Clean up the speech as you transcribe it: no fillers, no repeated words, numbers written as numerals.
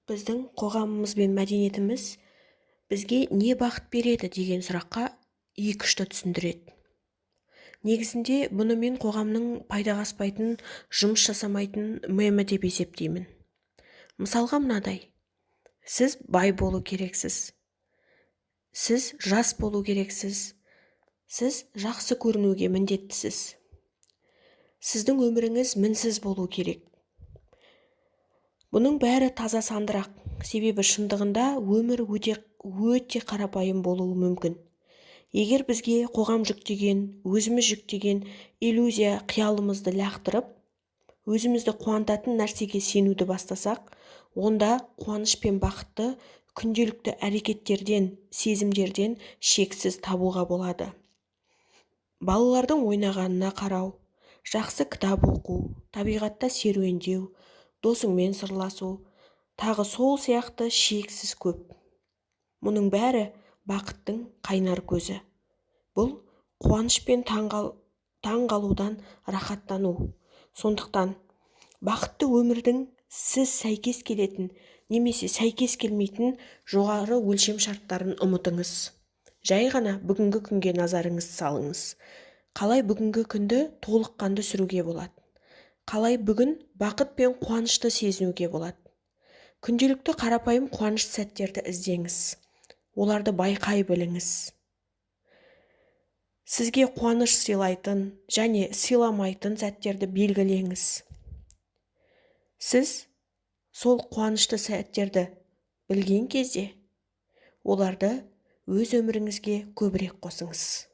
Біздің қоғамымыз бен мәдениетіміз бізге не бақыт береді деген сұраққа екі ұшты түсіндіреді. Негізінде бұны мен қоғамның пайдаға аспайтын, жұмыс жасамайтын мемі деп есептеймін. Мысалға мынадай: сіз бай болу керексіз, сіз жас болу керексіз, сіз жақсы көрінуге міндеттісіз. Сіздің өміріңіз мінсіз болу керек. Бұның бәрі таза сандырақ, себебі шындығында өмір өте қарапайым болуы мүмкін. Егер бізге қоғам жүктеген, өзіміз жүктеген иллюзия қиялымызды лақтырып, өзімізді қуантатын нәрсеге сенуді бастасақ, онда қуаныш пен бақытты күнделікті әрекеттерден, сезімдерден шексіз табуға болады. Балалардың ойнағанына қарау, жақсы кітап оқу, табиғатта серуендеу, досыңмен сырласу, тағы сол сияқты шексіз көп. Мұның бәрі бақыттың қайнар көзі. Бұл қуаныш пен таңғалудан рахаттану. Сондықтан бақытты өмірдің сіз сәйкес келетін немесе сәйкес келмейтін жоғары өлшем шарттарын ұмытыңыз. Жай ғана бүгінгі күнге назарыңызды салыңыз. Қалай бүгінгі күнді толыққанды сүруге болады? Қалай бүгін бақыт пен қуанышты сезінуге болады? Күнделікті қарапайым қуаныш сәттерді іздеңіз. Оларды байқай біліңіз. Сізге қуаныш сыйлайтын және сыйламайтын сәттерді белгілеңіз. Сіз сол қуанышты сәттерді білген кезде оларды өз өміріңізге көбірек қосыңыз.